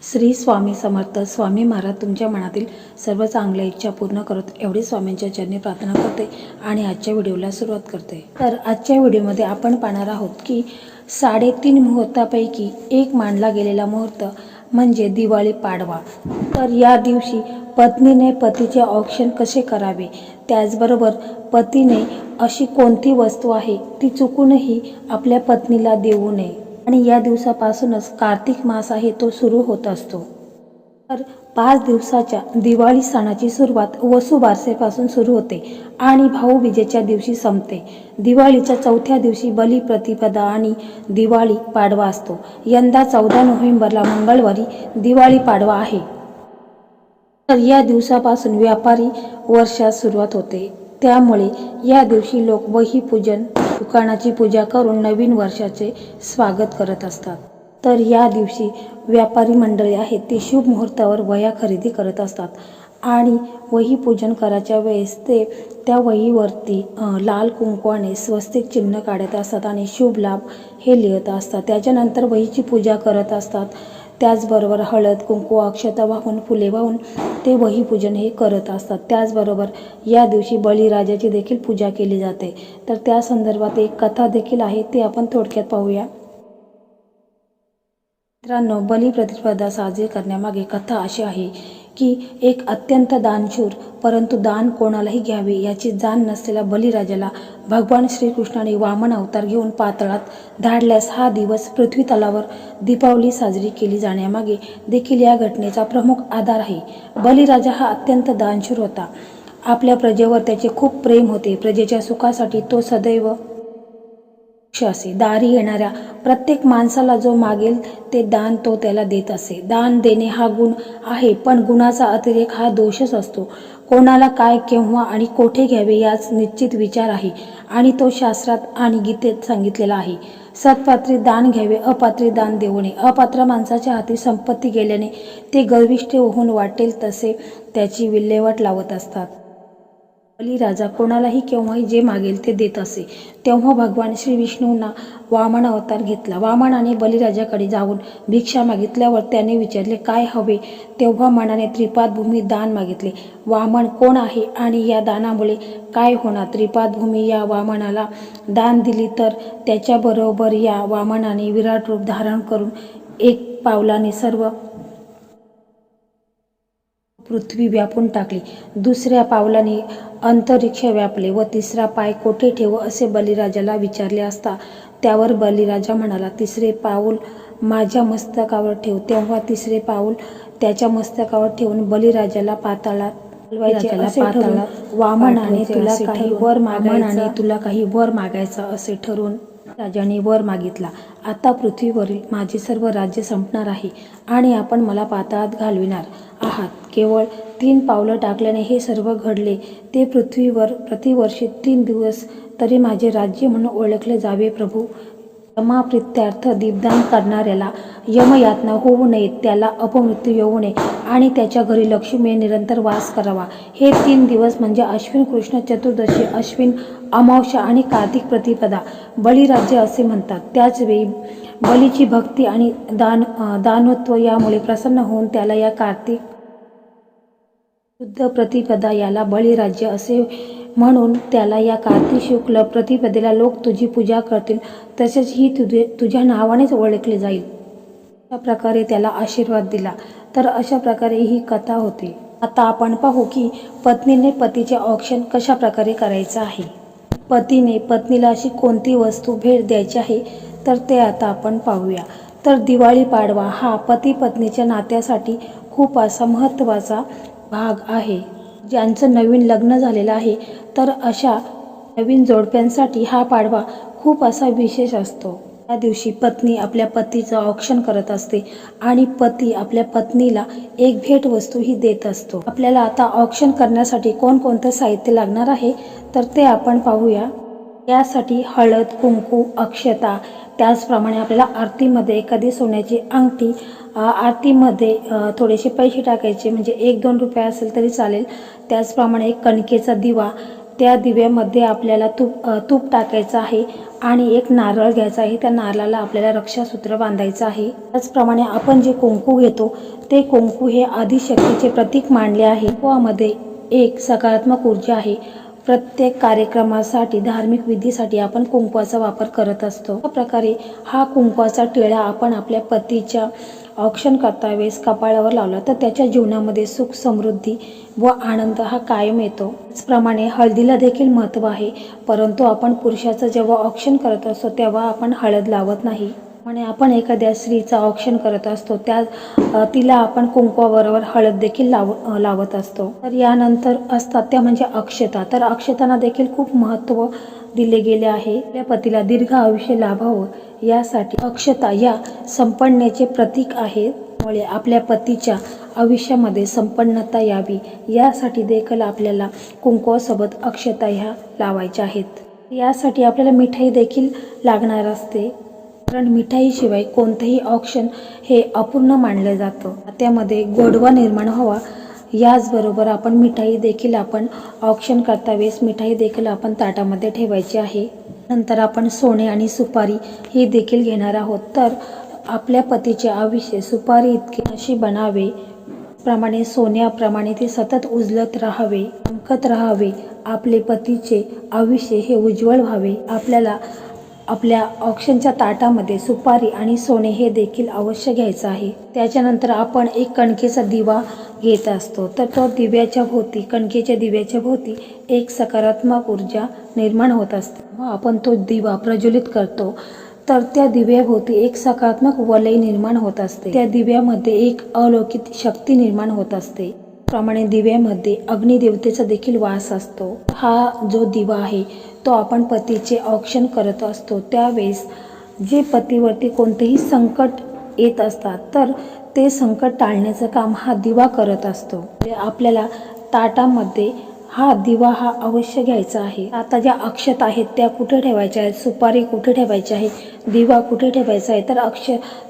श्री स्वामी समर्थ. स्वामी महाराज तुमच्या मनातील सर्व चांगल्या इच्छा पूर्ण करत एवढी स्वामींच्या चरणी प्रार्थना करते आणि आजच्या व्हिडिओला सुरुवात करते. तर आजच्या व्हिडिओमध्ये आपण पाहणार आहोत की 3.5 मुहूर्तापैकी एक मानला गेलेला मुहूर्त म्हणजे दिवाळी पाडवा. तर या दिवशी पत्नीने पतीचे औक्षण कसे करावे, त्याचबरोबर पतीने अशी कोणती वस्तू आहे ती चुकूनही आपल्या पत्नीला देऊ नये. आणि या दिवसापासूनच कार्तिक मास आहे तो सुरू होत असतो. तर 5 दिवसाच्या दिवाळी सणाची सुरुवात वसुबारसेपासून सुरू होते आणि भाऊबीजेच्या दिवशी संपते. दिवाळीच्या चौथ्या दिवशी बलिप्रतिपदा आणि दिवाळी पाडवा असतो. यंदा 14 नोव्हेंबरला मंगळवारी दिवाळी पाडवा आहे. तर या दिवसापासून व्यापारी वर्षास सुरुवात होते. त्यामुळे या दिवशी लोक वही पूजन, दुकानाची पूजा करून नवीन वर्षाचे स्वागत करत असतात. तर या दिवशी व्यापारी मंडळी आहेत ते शुभ मुहूर्तावर वह्या खरेदी करत असतात आणि वही पूजन करायच्या वेळेस ते त्या वहीवरती लाल कुंकवाने स्वस्तिक चिन्ह काढत असतात आणि शुभ लाभ हे लिहित असतात. त्याच्यानंतर वहीची पूजा करत असतात. त्याचबरोबर हळद, कुंकू, अक्षता वाहून, फुले वाहून ते वही पूजन हे करत असतात. त्याचबरोबर या दिवशी बळीराजाची देखील पूजा केली जाते. तर त्या संदर्भात एक कथा देखील आहे, ती आपण थोडक्यात पाहूया. मित्रांनो, बलिप्रतिपदा साजरी करण्यामागे कथा अशी आहे की एक अत्यंत दानशूर परंतु दान कोणालाही घ्यावे याची जाण नसलेल्या बलिराजाला भगवान श्रीकृष्णाने वामन अवतार घेऊन पाताळात धाडल्यास हा दिवस पृथ्वी तलावर दीपावली साजरी केली जाण्यामागे देखील या घटनेचा प्रमुख आधार आहे. बलिराजा हा अत्यंत दानशूर होता. आपल्या प्रजेवर त्याचे खूप प्रेम होते. प्रजेच्या सुखासाठी तो सदैव असे दारी येणाऱ्या प्रत्येक माणसाला जो मागेल ते दान तो त्याला देत असे. दान देणे हा गुण आहे, पण गुणाचा अतिरेक हा दोषच असतो. कोणाला काय, केव्हा आणि कोठे घ्यावे याच निश्चित विचार आहे आणि तो शास्त्रात आणि गीतेत सांगितलेला आहे. सत्पात्री दान घ्यावे, अपात्री दान देऊ नये. अपात्र माणसाच्या हाती संपत्ती गेल्याने ते गर्विष्ठ होऊन वाटेल तसे त्याची विल्हेवाट लावत असतात. बलिराजा कोणालाही केव्हाही जे मागेल ते देत असे. तेव्हा भगवान श्री विष्णूंना वामन अवतार घेतला. वामनाने बलिराजाकडे जाऊन भिक्षा मागितल्यावर त्याने विचारले काय हवे, तेव्हा मनाने त्रिपाद भूमी दान मागितले. वामन कोण आहे आणि या दानामुळे काय होणार? त्रिपाद भूमी या वामनाला दान दिली तर त्याच्याबरोबर या वामनाने विराट रूप धारण करून एक पावलाने सर्व पृथ्वी व्यापून टाकली. दुसऱ्या पावलाने अंतरिक्ष व्यापले व तिसरा पाय कोठे ठेवू असे बलिराजाला विचारले असता त्यावर बलिराजा म्हणाला, तिसरे पाऊल माझ्या मस्तकावर ठेव. तेव्हा तिसरे पाऊल त्याच्या मस्तकावर ठेवून बलिराजाला पाताळात वामनाने तुला काही वर मागायचा असे ठरवून राजाने वर मागितला. आता पृथ्वीवरील माझे सर्व राज्य संपणार आहे आणि आपण मला पाताळात घालविणार आहात. केवळ 3 पावलं टाकल्याने हे सर्व घडले. ते पृथ्वीवर प्रतिवर्षी 3 दिवस तरी माझे राज्य म्हणून ओळखले जावे. प्रभू, यमाप्रित्यर्थ दीपदान करणाऱ्याला यमयातना होऊ नये, त्याला अपमृत्यू येऊ नये आणि त्याच्या घरी लक्ष्मीने निरंतर वास करावा. हे 3 दिवस म्हणजे अश्विन कृष्ण चतुर्दशी, अश्विन अमावस्या आणि कार्तिक प्रतिपदा बलिराज्य असे म्हणतात. त्याचवेळी बलीची भक्ती आणि दानत्व यामुळे प्रसन्न होऊन त्याला या कार्तिक शुद्ध प्रतिपदा याला बळीराज्य असे म्हणून त्याला या कार्तिक शुक्ल प्रतिपदेला लोक तुझी पूजा करतील, तसेच ही तुझ्या नावानेच ओळखले जाईल. अशा प्रकारे त्याला आशीर्वाद दिला. तर अशा प्रकारे ही कथा होती. आता आपण पाहू की पत्नीने पतीचे औक्षण कशा प्रकारे करायचे आहे. पतीने पत्नीला अशी कोणती वस्तू भेट द्यायची आहे तर ते आता आपण पाहूया. तर दिवाळी पाडवा हा पती पत्नीच्या नात्यासाठी खूप असा महत्त्वाचा भाग आहे. ज्यांचं नवीन लग्न झालेलं आहे तर अशा नवीन जोडप्यांसाठी हा पाडवा खूप असा विशेष असतो. या दिवशी पत्नी आपल्या पतीचं औक्षण करत असते आणि पती आपल्या पत्नीला एक भेटवस्तू ही देत असतो. आपल्याला आता औक्षण करण्यासाठी कोणकोणतं साहित्य लागणार आहे तर ते आपण पाहूया. यासाठी हळद, कुंकू, अक्षता, त्याचप्रमाणे आपल्याला आरतीमध्ये एखादी सोन्याची अंगठी, आरतीमध्ये थोडेसे पैसे टाकायचे म्हणजे 1-2 रुपये असेल तरी चालेल. त्याचप्रमाणे एक कणकेचा दिवा, त्या दिव्यामध्ये आपल्याला तूप टाकायचं आहे आणि एक नारळ घ्यायचा आहे. त्या नारळाला आपल्याला रक्षासूत्र बांधायचं आहे. त्याचप्रमाणे आपण जे कुंकू घेतो ते कुंकू हे आदिशक्तीचे प्रतीक मानले आहे. कुंकवामध्ये एक सकारात्मक ऊर्जा आहे. प्रत्येक कार्यक्रमासाठी, धार्मिक विधीसाठी आपण कुंकवाचा वापर करत असतो. अशा प्रकारे हा कुंकवाचा टिळा आपण आपल्या पतीच्या औक्षण करता वेळेस कपाळावर लावला तर त्याच्या जीवनामध्ये सुख, समृद्धी व आनंद हा कायम येतो. त्याचप्रमाणे हळदीला देखील महत्त्व आहे, परंतु आपण पुरुषाचं जेव्हा औक्षण करत असतो तेव्हा आपण हळद लावत नाही. म्हणजे आपण एखाद्या स्त्रीचं औक्षण करत असतो तिला आपण कुंकवाबरोबर हळद देखील लावत असतो. तर यानंतर असतात त्या म्हणजे अक्षता. तर अक्षतांना देखील खूप महत्त्व दिले गेले आहे. आपल्या पतीला दीर्घ आयुष्य लाभावं यासाठी अक्षता या संपन्नतेचे प्रतीक आहे. त्यामुळे आपल्या पतीच्या आयुष्यामध्ये संपन्नता यावी यासाठी देखील आपल्याला कुंकवासोबत अक्षता ह्या लावायच्या आहेत. यासाठी आपल्याला मिठाई देखील लागणार असते, कारण मिठाईशिवाय कोणतेही औक्षण हे अपूर्ण मानलं जातं. त्यामध्ये गोडवा निर्माण व्हावा याचबरोबर आपण मिठाई देखील आपण औक्षण करता वेळेस मिठाई देखील आपण ताटामध्ये ठेवायची आहे. नंतर आपण सोने आणि सुपारी हे देखील घेणार आहोत. तर आपल्या पतीचे आयुष्य सुपारी इतके अशी बनावे, प्रमाणे सोन्याप्रमाणे ते सतत उजळत राहावे, चमकत राहावे. आपले पतीचे आयुष्य हे उज्ज्वल व्हावे. आपल्याला आपल्या औक्षणच्या ताटामध्ये सुपारी आणि सोने हे देखील अवश्य घ्यायचं आहे. त्याच्यानंतर आपण एक कणकेचा दिवा घेत असतो. तर तो दिव्याच्या भोवती, कणकेच्या दिव्याच्या भोवती एक सकारात्मक ऊर्जा निर्माण होत असते. व आपण तो दिवा प्रज्वलित करतो तर त्या दिव्याभोवती एक सकारात्मक वलय निर्माण होत असते. त्या दिव्यामध्ये एक अलौकिक शक्ती निर्माण होत असते. प्रमाणे दिव्यामध्ये अग्निदेवतेचा देखील वास असतो. हा जो दिवा आहे तो आपण पतीचे औक्षण करत असतो त्यावेळेस जे पतीवरती कोणतेही संकट येत असतात तर ते संकट टाळण्याचं काम हा दिवा करत असतो. आपल्याला ताटामध्ये हा दिवा हा अवश्य घ्यायचा आहे. आता ज्या अक्षता आहेत त्या कुठे ठेवायच्या आहेत, सुपारी कुठे ठेवायची आहे, दिवा कुठे ठेवायचा आहे,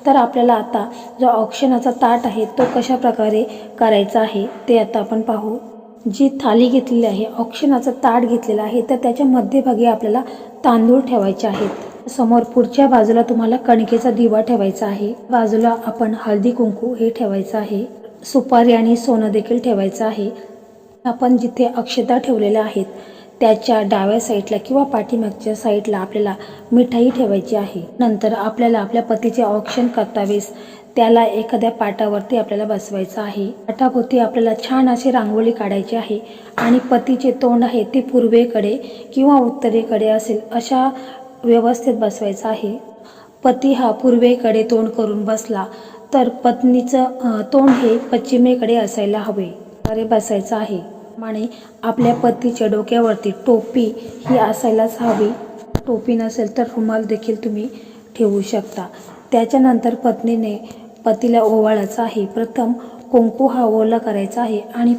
तर आपल्याला आता जो औक्षणाचा ताट आहे तो कशा प्रकारे करायचा आहे ते आता आपण पाहू. जी थाली घेतलेली आहे, औक्षणाचं ताट घेतलेलं आहे, तर त्याच्या मध्यभागी आपल्याला तांदूळ ठेवायचे आहेत. समोर पुढच्या बाजूला तुम्हाला कणकेचा दिवा ठेवायचा आहे. बाजूला आपण हळदी कुंकू हे ठेवायचं आहे. सुपारी आणि सोनं देखील ठेवायचं आहे. आपण जिथे अक्षता ठेवलेल्या आहेत त्याच्या डाव्या साईडला किंवा पाठीमागच्या साईडला आपल्याला मिठाई ठेवायची आहे. नंतर आपल्याला आपल्या पतीचे औक्षण करता वेळेस त्याला एखाद्या पाटावरती आपल्याला बसवायचं आहे. पाटाभोवती आपल्याला छान अशी रांगोळी काढायची आहे आणि पतीचे तोंड आहे ते पूर्वेकडे किंवा उत्तरेकडे असेल अशा व्यवस्थेत बसवायचं आहे. पती हा पूर्वेकडे तोंड करून बसला तर पत्नीचं तोंड हे पश्चिमेकडे असायला हवे अरे बसायचं आहे. माने आपल्या पतीच्या डोक्यावरती टोपी ही असायलाच हवी. टोपी नसेल तर रुमाल देखील तुम्ही ठेवू शकता. त्याच्यानंतर पत्नीने पतीला ओवाळायचं आहे. प्रथम कुंकू हा ओला करायचा आहे आणि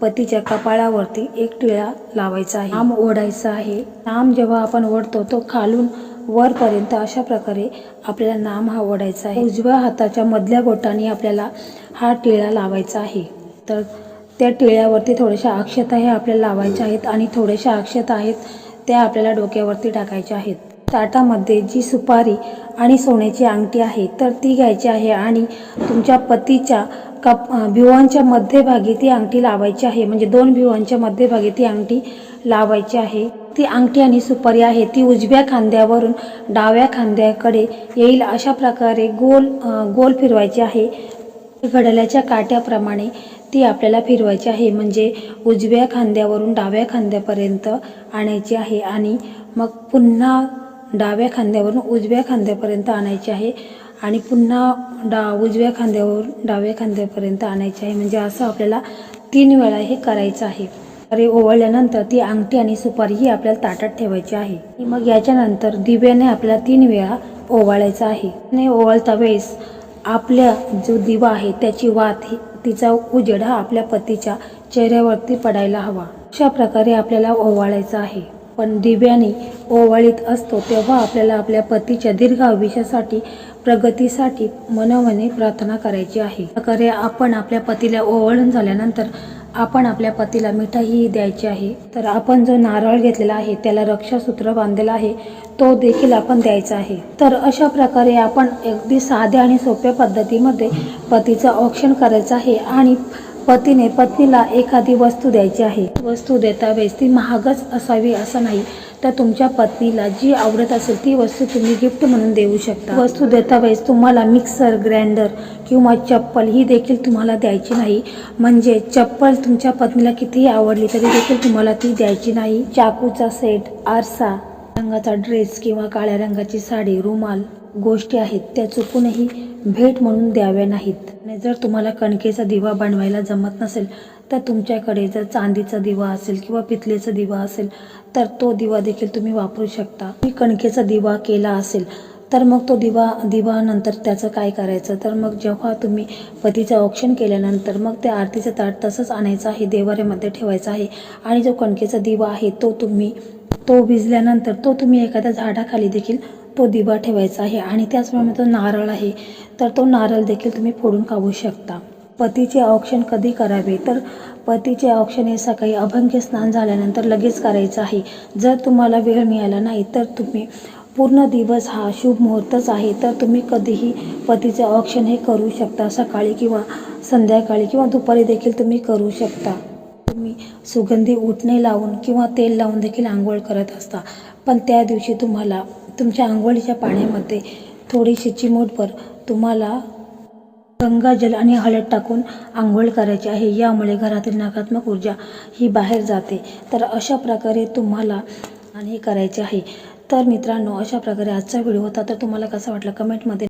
पतीच्या कपाळावरती एक टिळा लावायचा आहे. नाम ओढायचा आहे. नाम जेव्हा आपण ओढतो तो खालून वरपर्यंत अशा प्रकारे आपल्याला नाम हा ओढायचा आहे. उजव्या हाताच्या मधल्या बोटाने आपल्याला हा टिळा लावायचा आहे. तर त्या टिळ्यावरती थोड्याशा अक्षता हे आपल्याला लावायच्या आहेत आणि थोड्याशा अक्षता आहेत त्या आपल्याला डोक्यावरती टाकायच्या आहेत. ताटामध्ये जी सुपारी आणि सोन्याची अंगठी आहे तर ती घ्यायची आहे आणि तुमच्या पतीच्या भिवांच्या मध्यभागी ती अंगठी लावायची आहे. म्हणजे दोन भिवांच्या मध्यभागी ती अंगठी लावायची आहे. ती अंगठी आणि सुपारी आहे ती उजव्या खांद्यावरून डाव्या खांद्याकडे येईल अशा प्रकारे गोल फिरवायची आहे. घड्याळाच्या काट्याप्रमाणे ती आपल्याला फिरवायची आहे. म्हणजे उजव्या खांद्यावरून डाव्या खांद्यापर्यंत आणायची आहे आणि मग पुन्हा डाव्या खांद्यावरून उजव्या खांद्यापर्यंत आणायची आहे आणि पुन्हा उजव्या खांद्यावरून डाव्या खांद्यापर्यंत आणायची आहे. म्हणजे असं आपल्याला 3 वेळा हे करायचं आहे. अरे ओवाळल्यानंतर ती अंगठी आणि सुपारी ही आपल्याला ताटात ठेवायची आहे. मग याच्यानंतर दिव्याने आपल्याला 3 वेळा ओवाळायचं आहे. ने ओवाळता वेळेस आपल्या जो दिवा आहे त्याची वात तिचा उजेड हा आपल्या पतीच्या चेहऱ्यावरती पडायला हवा. अशा प्रकारे आपल्याला ओवाळायचं आहे. पण दिव्याने ओवाळीत असतो तेव्हा आपल्याला आपल्या पतीच्या दीर्घ आयुष्यासाठी प्रगतीसाठी मनोमनी प्रार्थना करायची आहे. प्रकारे आपण आपल्या पतीला ओवाळून झाल्यानंतर आपण आपल्या पतीला मिठाई द्यायची आहे. तर आपण जो नारळ घेतलेला आहे त्याला रक्षासूत्र बांधलेला आहे तो देखील आपण द्यायचा आहे. तर अशा प्रकारे आपण अगदी साध्या आणि सोप्या पद्धतीमध्ये पतीचं औक्षण करायचं आहे आणि पतीने पत्नीला एखादी वस्तू द्यायची आहे. वस्तू देता वेळेस ती महागच असावी असं नाही, तर तुमच्या पत्नीला जी आवडत असेल ती वस्तू तुम्ही गिफ्ट म्हणून देऊ शकता. वस्तू देता वेळेस तुम्हाला मिक्सर, ग्राइंडर किंवा चप्पल ही देखील तुम्हाला द्यायची नाही. म्हणजे चप्पल तुमच्या पत्नीला कितीही आवडली तरी देखील तुम्हाला ती द्यायची नाही. चाकूचा सेट, आरसा, रंगाचा ड्रेस किंवा काळ्या रंगाची साडी, रुमाल गोष्टी आहेत त्या चुकूनही भेट म्हणून द्याव्या नाहीत. आणि जर तुम्हाला कणकेचा दिवा बनवायला जमत नसेल तर तुमच्याकडे जर चांदीचा दिवा असेल किंवा पितळेचा दिवा असेल तर तो दिवा देखील तुम्ही वापरू शकता. कणकेचा दिवा केला असेल तर मग तो दिवा नंतर त्याचं काय करायचं, तर मग जेव्हा तुम्ही पतीचं औक्षण केल्यानंतर मग त्या आरतीचं ताट तसंच आणायचं आहे, देवाऱ्यामध्ये ठेवायचं आहे. आणि जो कणकेचा दिवा आहे तो विझल्यानंतर तो तुम्ही एखाद्या झाडाखाली देखील तो दिवा ठेवायचा आहे. आणि त्याचप्रमाणे तो नारळ आहे तर तो नारळ देखील तुम्ही फोडून खाऊ शकता. पतीचे औक्षण कधी करावे, तर पतीचे औक्षण हे सकाळी अभंग स्नान झाल्यानंतर लगेच करायचं आहे. जर तुम्हाला वेळ मिळाला नाही तर तुम्ही पूर्ण दिवस हा शुभ मुहूर्तच आहे तर तुम्ही कधीही पतीचे औक्षण हे करू शकता. सकाळी किंवा संध्याकाळी किंवा दुपारी देखील तुम्ही करू शकता. तुम्ही सुगंधी उटणे लावून किंवा तेल लावून देखील आंघोळ करत असता, पण त्या दिवशी तुम्हाला तुमच्या आंघोळीच्या पाण्यामध्ये थोडीशी चिमूटभर तुम्हाला गंगाजल आणि हळद टाकून आंघोळ करायची आहे. यामुळे घरातील नकारात्मक ऊर्जा ही बाहेर जाते. तर अशा प्रकारे तुम्हाला आणि करायचे आहे. तर मित्रांनो, अशा प्रकारे आजचा व्हिडिओ होता. तर तुम्हाला कसा वाटला कमेंटमध्ये